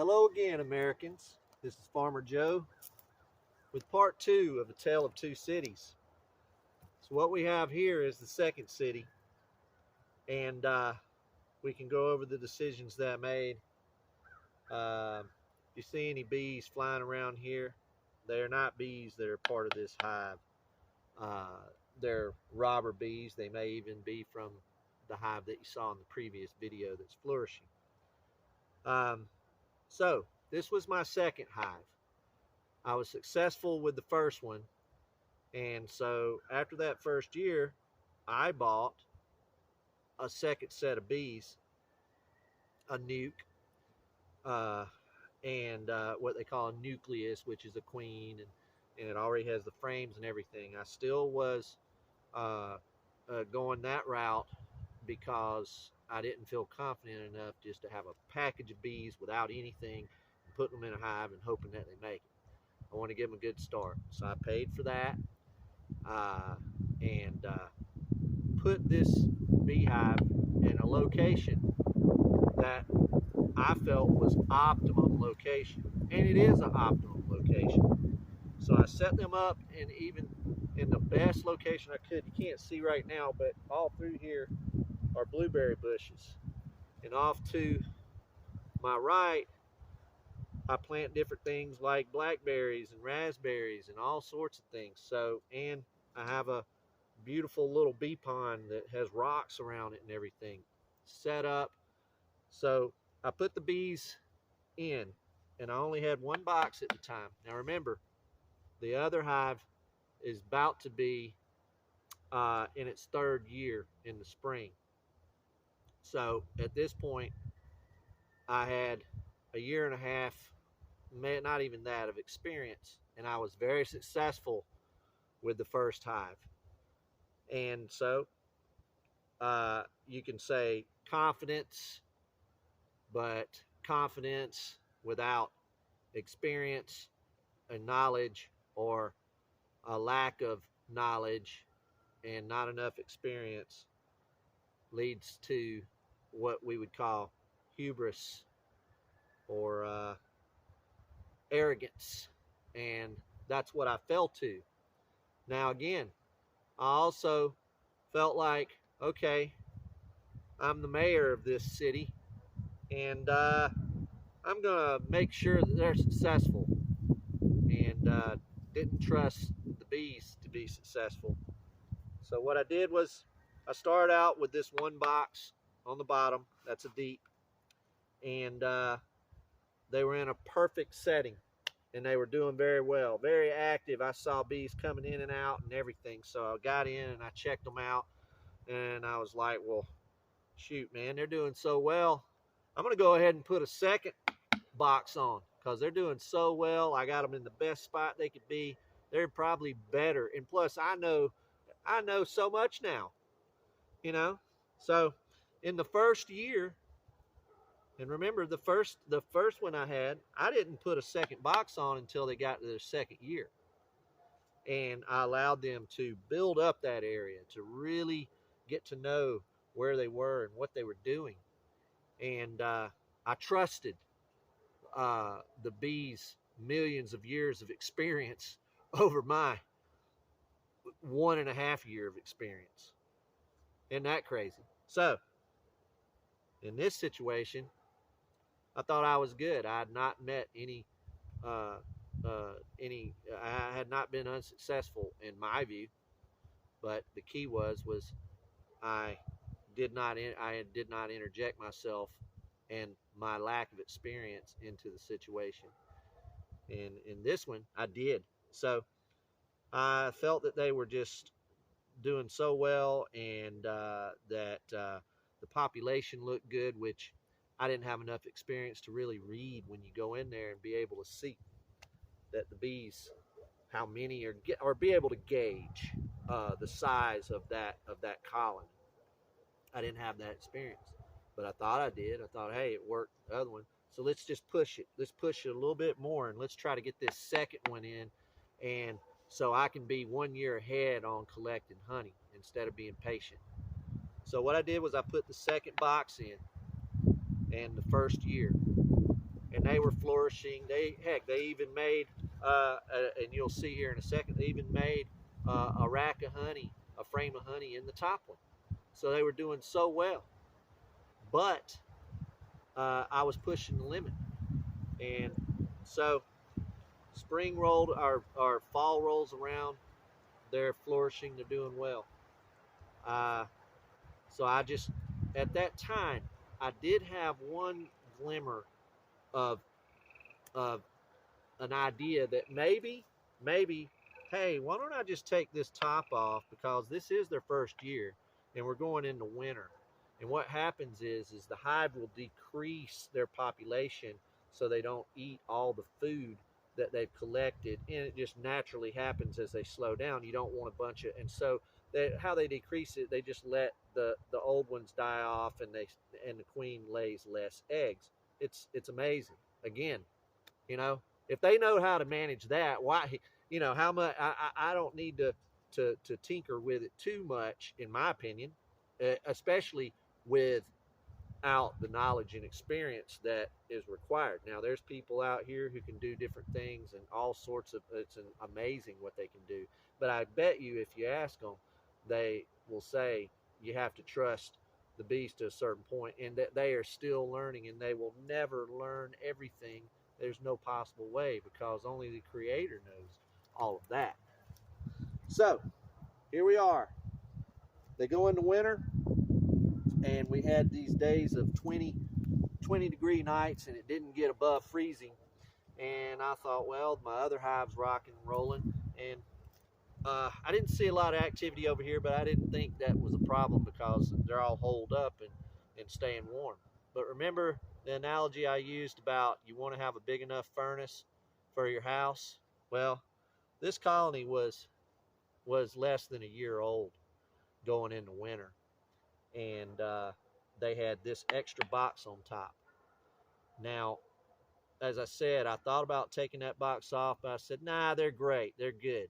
Hello again, Americans. This is Farmer Joe with part two of A Tale of Two Cities. So what we have here is the second city, and we can go over the decisions that I made. If you see any bees flying around here, they are not bees that are part of this hive. Uh, they're robber bees. They may even be from the hive that you saw in the previous video that's flourishing. So this was my second hive. I was successful with the first one. And so after that first year, I bought a second set of bees, a nuke, uh, and what they call a nucleus, which is a queen, and it already has the frames and everything. I still was uh, going that route because I didn't feel confident enough just to have a package of bees without anything, and putting them in a hive and hoping that they make it. I want to give them a good start. So I paid for that. And put this beehive in a location that I felt was optimum location, and it is an optimum location. So I set them up in the best location I could. You can't see right now, but all through here are blueberry bushes, and off to my right I plant different things like blackberries and raspberries and all sorts of things. So, and I have a beautiful little bee pond that has rocks around it and everything set up. So I put the bees in, and I only had one box at the time. Now remember, the other hive is about to be in its third year in the spring. So at this point, I had a year and a half, not even that, of experience, and I was very successful with the first hive. And so you can say confidence, but confidence without experience and knowledge, or a lack of knowledge and not enough experience, leads to what we would call hubris, or arrogance. And that's what I fell to. Now, again, I also felt like, okay, I'm the mayor of this city, and I'm going to make sure that they're successful, and didn't trust the bees to be successful. So what I did was I started out with this one box on the bottom. That's a deep. And they were in a perfect setting, and they were doing very well, very active. I saw bees coming in and out and everything. So I got in and I checked them out, and I was like, well, shoot, man, they're doing so well. I'm going to go ahead and put a second box on because they're doing so well. I got them in the best spot they could be. They're probably better. And plus, I know so much now, you know. So in the first year, and remember the first one I didn't put a second box on until they got to their second year. And I allowed them to build up that area to really get to know where they were and what they were doing. And I trusted the bees' millions of years of experience over my 1.5 year of experience. Isn't that crazy? So in this situation, I thought I was good. I had not met uh, I had not been unsuccessful in my view. But the key was I I did not interject myself and my lack of experience into the situation. And in this one, I did. So I felt that they were just doing so well, and that the population looked good, which I didn't have enough experience to really read when you go in there and be able to see that the bees, how many are, or be able to gauge the size of that colony. I didn't have that experience, but I thought I did. I thought, hey, it worked the other one, so let's just push it. Let's push it a little bit more, and let's try to get this second one in, and so I can be 1 year ahead on collecting honey instead of being patient. So what I did was I put the second box in, and the first year, and they were flourishing. They even made, and you'll see here in a second, they even made a rack of honey, a frame of honey in the top one. So they were doing so well. But I was pushing the limit. And so spring rolled, our fall rolls around, they're flourishing, they're doing well. Uh, so I just, at that time, I did have one glimmer of, of an idea that maybe, hey, why don't I just take this top off, because this is their first year and we're going into winter. And what happens is the hive will decrease their population so they don't eat all the food that they've collected, and it just naturally happens as they slow down. You don't want a bunch of, and so how they decrease it, they just let the old ones die off, and the queen lays less eggs. It's amazing. Again, you know, if they know how to manage that, why, how much, I don't need to tinker with it too much, in my opinion, especially without the knowledge and experience that is required. Now, there's people out here who can do different things and all sorts of, it's amazing what they can do. But I bet you, if you ask them, they will say you have to trust the bees to a certain point, and that they are still learning, and they will never learn everything. There's no possible way, because only the creator knows all of that. So here we are. They go into winter, and we had these days of 20 degree nights, and it didn't get above freezing. And I thought, well, my other hive's rocking and rolling, and I didn't see a lot of activity over here, but I didn't think that was a problem, because they're all holed up and staying warm. But remember the analogy I used about you want to have a big enough furnace for your house? Well, this colony was less than a year old going into winter, and they had this extra box on top. Now, as I said, I thought about taking that box off, but I said, nah, they're great. They're good.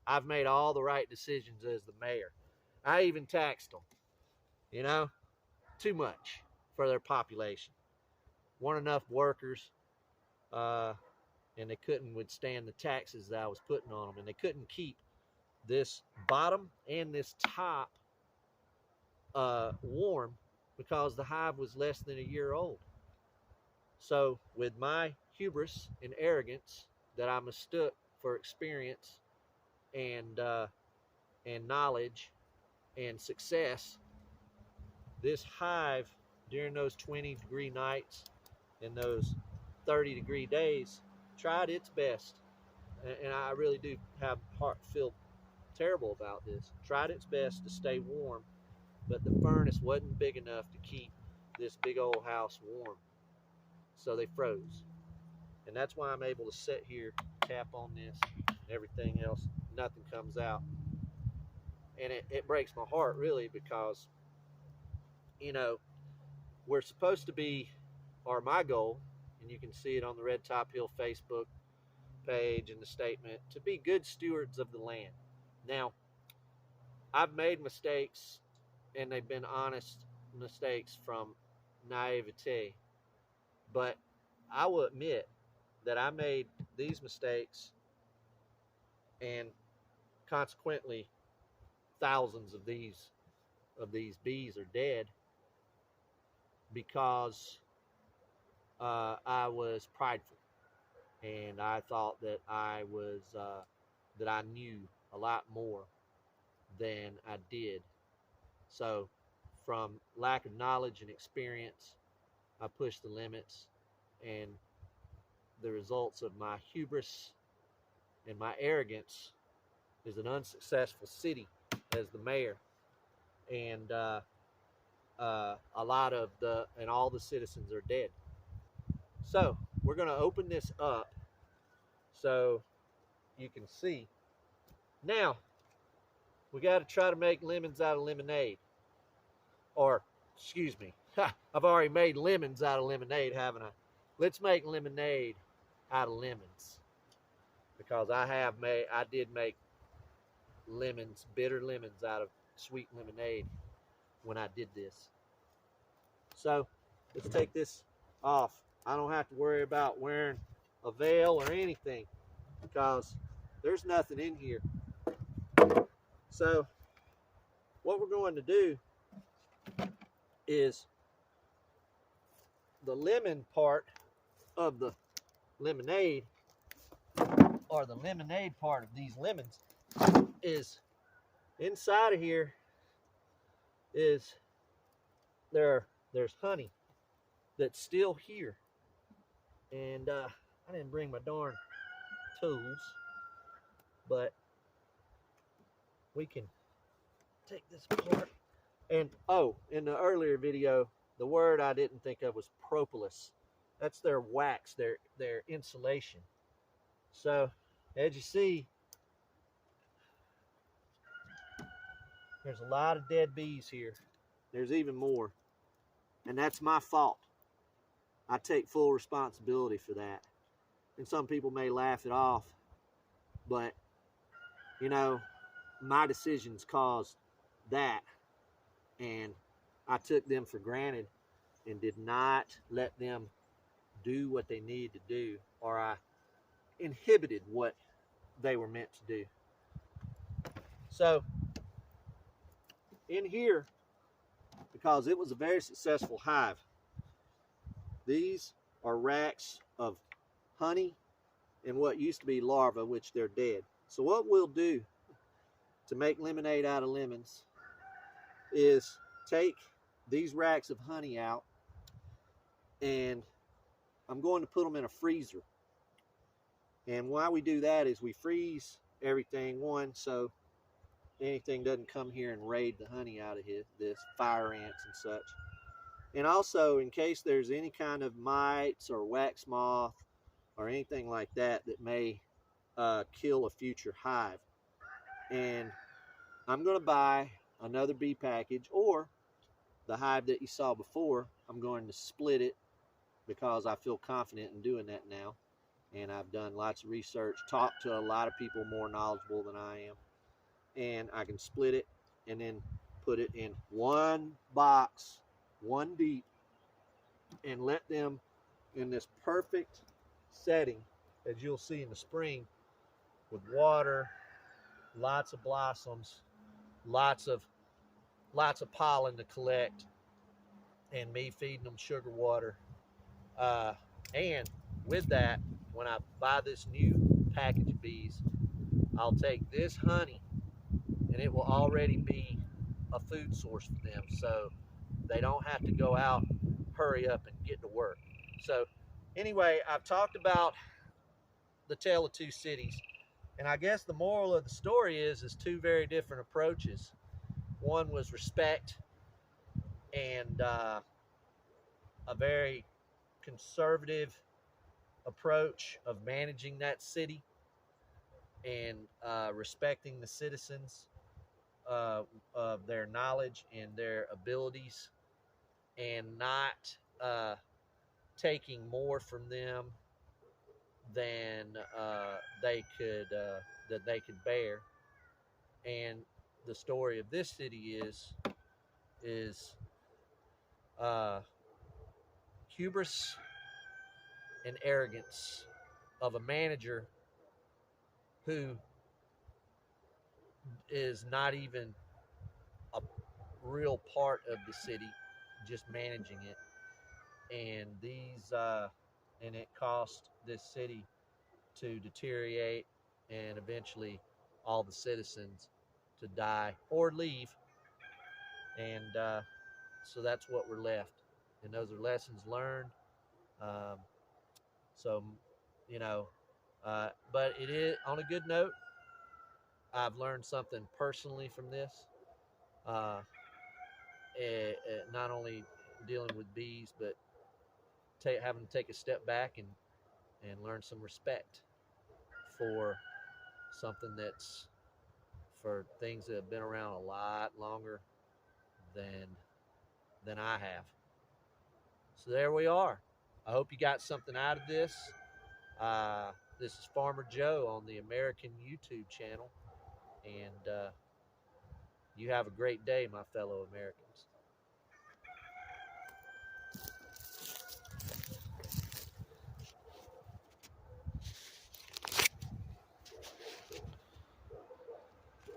I've made all the right decisions as the mayor. I even taxed them, too much for their population. Weren't enough workers, and they couldn't withstand the taxes that I was putting on them. And they couldn't keep this bottom and this top warm, because the hive was less than a year old. So with my hubris and arrogance that I mistook for experience and knowledge and success, this hive during those 20 degree nights and those 30-degree days tried its best. And I really do feel terrible about this. Tried its best to stay warm, but the furnace wasn't big enough to keep this big old house warm. So they froze. And that's why I'm able to sit here, tap on this, everything else, nothing comes out. And it breaks my heart, really, because, we're supposed to be, or my goal, and you can see it on the Red Top Hill Facebook page and the statement, to be good stewards of the land. Now, I've made mistakes, and they've been honest mistakes from naivete, but I will admit that I made these mistakes, and consequently thousands of these bees are dead, because I was prideful, and I thought that that I knew a lot more than I did. So, from lack of knowledge and experience, I pushed the limits, and the results of my hubris and my arrogance is an unsuccessful city as the mayor, and a lot of all the citizens are dead. So we're going to open this up so you can see. Now, we got to try to make lemons out of lemonade. Or, excuse me, I've already made lemons out of lemonade, haven't I? Let's make lemonade out of lemons. Because I did make lemons, bitter lemons out of sweet lemonade when I did this. So, let's take this off. I don't have to worry about wearing a veil or anything because there's nothing in here. So what we're going to do is the lemon part of the lemonade, or the lemonade part of these lemons, is inside of here is there's honey that's still here. And I didn't bring my darn tools, but we can take this apart. And oh, in the earlier video, the word I didn't think of was propolis. That's their wax, their insulation. So as you see, there's a lot of dead bees here. There's even more. And that's my fault. I take full responsibility for that. And some people may laugh it off, but you know, my decisions caused that. And I took them for granted and did not let them do what they needed to do, or I inhibited what they were meant to do. So in here, because it was a very successful hive, these are racks of honey and what used to be larvae, which they're dead. So what we'll do to make lemonade out of lemons is take these racks of honey out, and I'm going to put them in a freezer. And why we do that is we freeze everything, one, so anything doesn't come here and raid the honey out of this, fire ants and such. And also in case there's any kind of mites or wax moth or anything like that that may kill a future hive. And I'm going to buy another bee package, or the hive that you saw before, I'm going to split it because I feel confident in doing that now. And I've done lots of research, talked to a lot of people more knowledgeable than I am. And I can split it and then put it in one box, one deep, and let them in this perfect setting, as you'll see in the spring, with water, lots of blossoms, lots of pollen to collect, and me feeding them sugar water. And with that, when I buy this new package of bees, I'll take this honey, and it will already be a food source for them, so they don't have to go out, hurry up, and get to work. So anyway, I've talked about the tale of two cities, and I guess the moral of the story is two very different approaches. One was respect and a very conservative approach of managing that city, and respecting the citizens of their knowledge and their abilities, and not taking more from them than they could bear. And the story of this city is hubris and arrogance of a manager who is not even a real part of the city, just managing it. And and it cost this city to deteriorate, and eventually all the citizens to die or leave. And so that's what we're left. And those are lessons learned. Um, so, you know, but it is, on a good note, I've learned something personally from this. Uh, not only dealing with bees, but having to take a step back and learn some respect for something that's for things that have been around a lot longer than I have. So there we are. I hope you got something out of this. This is Farmer Joe on the American YouTube channel, and you have a great day, my fellow Americans.